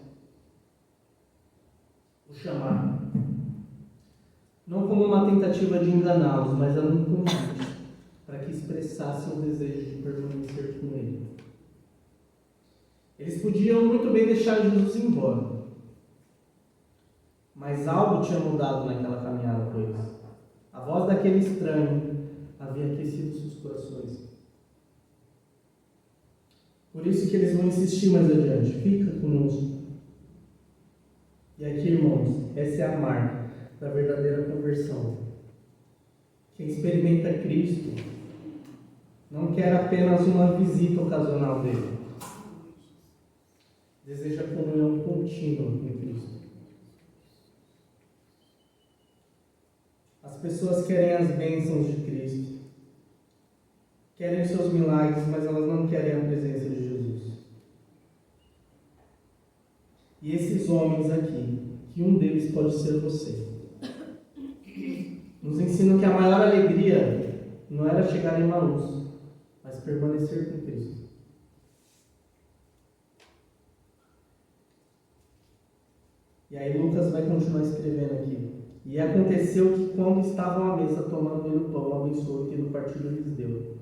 o chamar. Não como uma tentativa de enganá-los, mas era um convite para que expressassem o desejo de permanecer com ele. Eles podiam muito bem deixar Jesus embora, mas algo tinha mudado naquela caminhada com eles. A voz daquele estranho havia aquecido seus corações. Por isso que eles vão insistir mais adiante. Fica conosco. E aqui, irmãos, essa é a marca da verdadeira conversão. Quem experimenta Cristo não quer apenas uma visita ocasional dele. Deseja comunhão contínua com Cristo. As pessoas querem as bênçãos de Cristo, querem os seus milagres, mas elas não querem a presença de Jesus. E esses homens aqui, que um deles pode ser você, nos ensinam que a maior alegria não era chegar em Emaús, mas permanecer com Cristo. E aí Lucas vai continuar escrevendo aqui. E aconteceu que quando estavam à mesa tomando ele o pão, abençoou e no partilho lhes deu.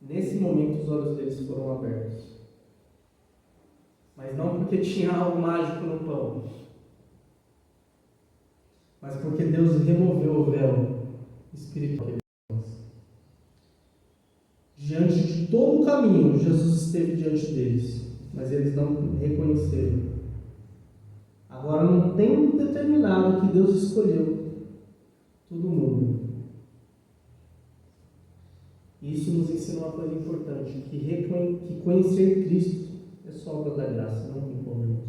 Nesse momento os olhos deles foram abertos. Mas não porque tinha algo mágico no pão, mas porque Deus removeu o véu espiritual. Diante de todo o caminho, Jesus esteve diante deles, mas eles não reconheceram. Agora, num tempo determinado que Deus escolheu, tudo muda. Isso nos ensina uma coisa importante, que conhecer Cristo é só obra da graça, não tem como.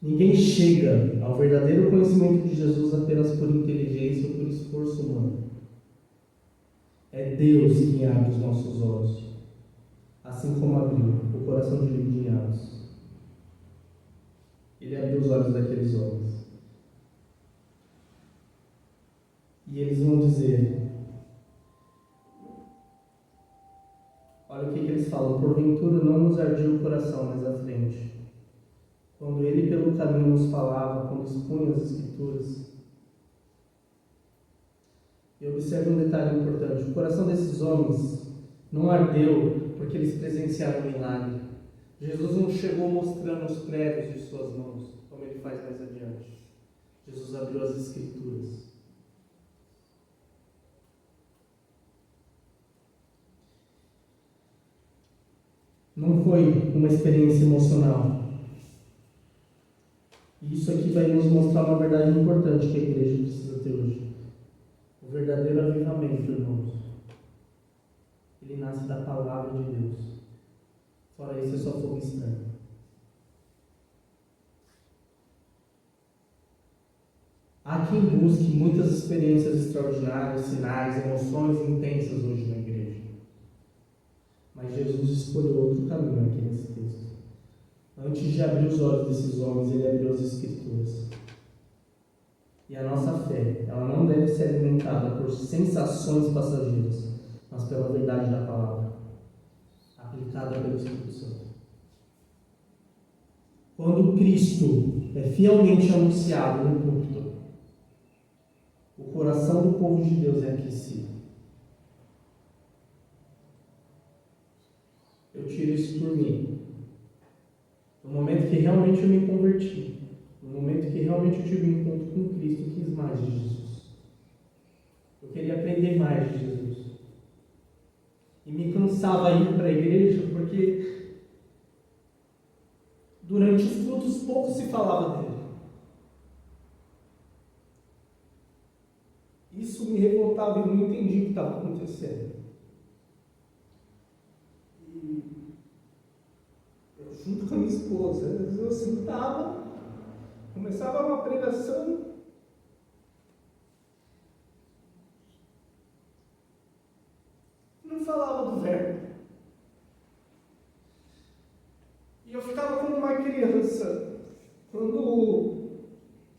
Ninguém chega ao verdadeiro conhecimento de Jesus apenas por inteligência ou por esforço humano. É Deus quem abre os nossos olhos, assim como abriu o coração de Lidianos. Ele abriu os olhos daqueles homens. E eles vão dizer, olha o que eles falam, porventura não nos ardia o coração mais à frente, quando ele pelo caminho nos falava, quando expunha as Escrituras. E observe um detalhe importante, o coração desses homens não ardeu porque eles presenciaram o milagre. Jesus não chegou mostrando os pregos de suas mãos, como ele faz mais adiante. Jesus abriu as Escrituras. Não foi uma experiência emocional. E isso aqui vai nos mostrar uma verdade importante que a igreja precisa ter hoje. O verdadeiro avivamento, irmãos, ele nasce da palavra de Deus. Fora isso, é só fogo estranho. Há quem busque muitas experiências extraordinárias, sinais, emoções intensas hoje na igreja. Mas Jesus escolheu outro caminho aqui nesse texto. Antes de abrir os olhos desses homens, ele abriu as Escrituras. E a nossa fé, ela não deve ser alimentada por sensações passageiras, mas pela verdade da palavra, aplicada pelo Espírito Santo. Quando Cristo é fielmente anunciado no púlpito, o coração do povo de Deus é aquecido. Eu tiro isso por mim. No momento que realmente eu me converti, no momento que realmente eu tive um encontro com Cristo, eu quis mais de Jesus. Eu queria aprender mais de Jesus. E me cansava ir para a igreja porque durante os cultos pouco se falava dele. Isso me revoltava e eu não entendi o que estava acontecendo. E eu, junto com a minha esposa, às vezes eu sentava, começava uma pregação, não falava do verbo. E eu ficava como uma criança.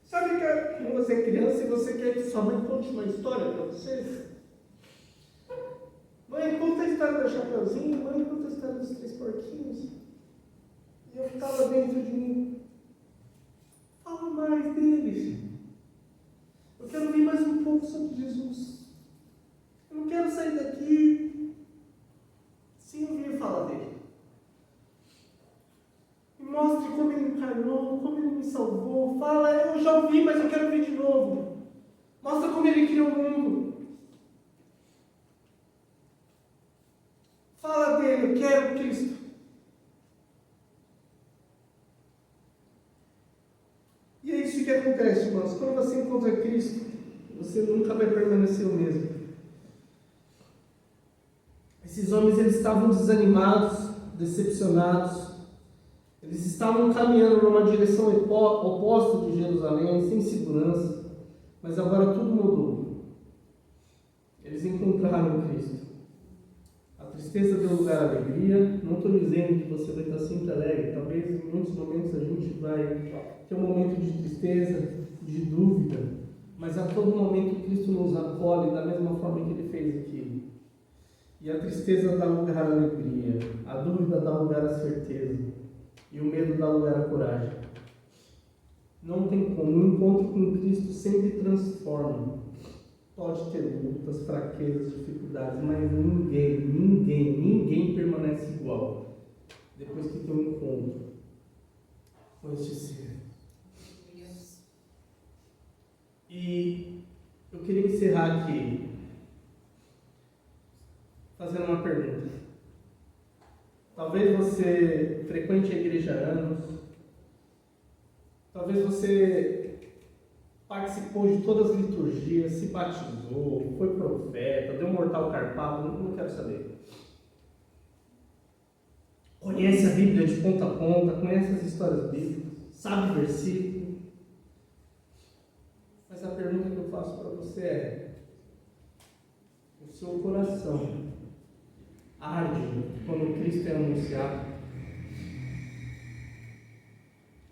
Sabe que quando você é criança e você quer que sua mãe conte uma história para você? Mãe, conta a história do Chapeuzinho, mãe, conta a história dos 3 porquinhos. E eu ficava dentro de mim. Fala mais deles. Eu quero ouvir mais um pouco sobre Jesus. Eu não quero sair daqui sem ouvir falar dele. Me mostre como ele encarnou, como ele me salvou. Fala, eu já ouvi, mas eu quero ouvir de novo. Mostra como ele criou o mundo. Fala dele, eu quero Cristo. E é isso que acontece, irmãos. Quando você encontra Cristo, você nunca vai permanecer o mesmo. Esses homens, eles estavam desanimados, decepcionados. Eles estavam caminhando numa direção oposta de Jerusalém, sem segurança. Mas agora tudo mudou. Eles encontraram Cristo. A tristeza deu lugar à alegria. Não estou dizendo que você vai estar sempre alegre. Talvez em muitos momentos a gente vai ter um momento de tristeza, de dúvida. Mas a todo momento Cristo nos acolhe da mesma forma que Ele fez aqui. E a tristeza dá lugar à alegria. A dúvida dá lugar à certeza. E o medo dá lugar à coragem. Não tem como. O encontro com Cristo sempre transforma. Pode ter lutas, fraquezas, dificuldades, mas ninguém permanece igual depois que tem um encontro com este ser. E eu queria encerrar aqui fazendo uma pergunta. Talvez você frequente a igreja há anos, talvez você participou de todas as liturgias, se batizou, foi profeta, deu mortal carpado, não quero saber. Conhece a Bíblia de ponta a ponta, conhece as histórias bíblicas, sabe versículo. Mas a pergunta que eu faço para você é: o seu coração arde quando Cristo é anunciado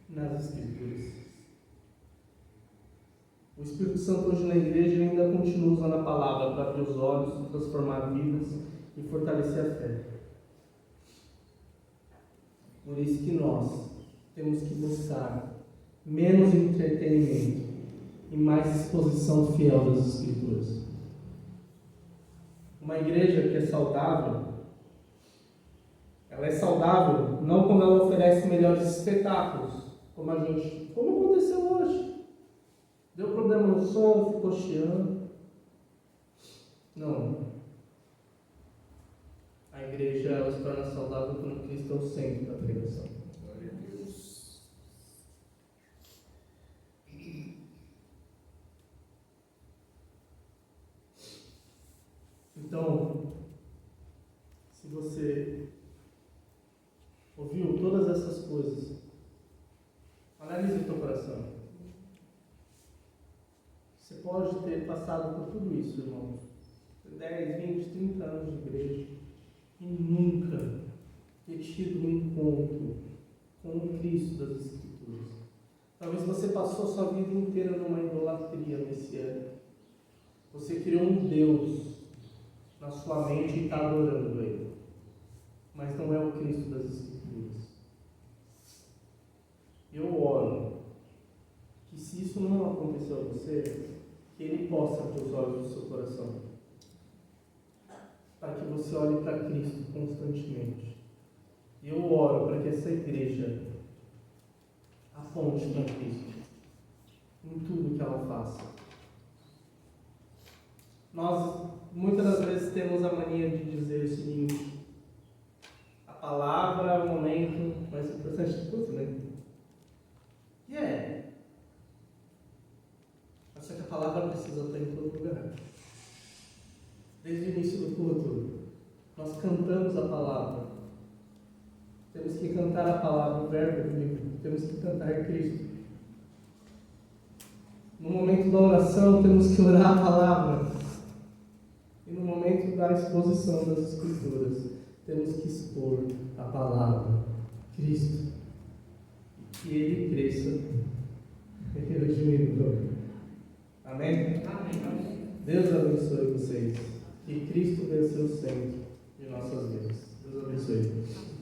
nas Escrituras? O Espírito Santo hoje na igreja ainda continua usando a palavra para abrir os olhos, transformar vidas e fortalecer a fé. Por isso que nós temos que buscar menos entretenimento e mais exposição fiel das Escrituras. Uma igreja que é saudável, ela é saudável não quando ela oferece melhores espetáculos, como aconteceu hoje. Deu problema no som, ficou chiando. Não. A igreja, ela se torna saudável quando Cristo é o centro da pregação. Glória a Deus. Então, se você ouviu todas essas coisas, analise o teu coração. pode ter passado por tudo isso, irmãos. 10, 20, 30 anos de igreja e nunca ter tido um encontro com o Cristo das Escrituras. Talvez você passou sua vida inteira numa idolatria messiânica. Você criou um Deus na sua mente e está adorando Ele. Mas não é o Cristo das Escrituras. Eu oro que, se isso não aconteceu a você, que Ele possa abrir os olhos do seu coração, para que você olhe para Cristo constantemente. Eu oro para que essa igreja aponte para Cristo em tudo que ela faça. Nós, muitas das vezes, temos a mania de dizer o seguinte: a palavra é o momento mais importante de tudo, né? E é. Mas só que a palavra precisa estar em todo lugar. Desde o início do culto, nós cantamos a palavra. Temos que cantar a palavra, o verbo vivo. Temos que cantar Cristo. No momento da oração, temos que orar a palavra. E no momento da exposição das Escrituras, temos que expor a palavra, Cristo. E que Ele cresça e que eu diminua. Amém? Amém. Deus abençoe vocês. Que Cristo venha ser o centro de nossas vidas. Deus abençoe.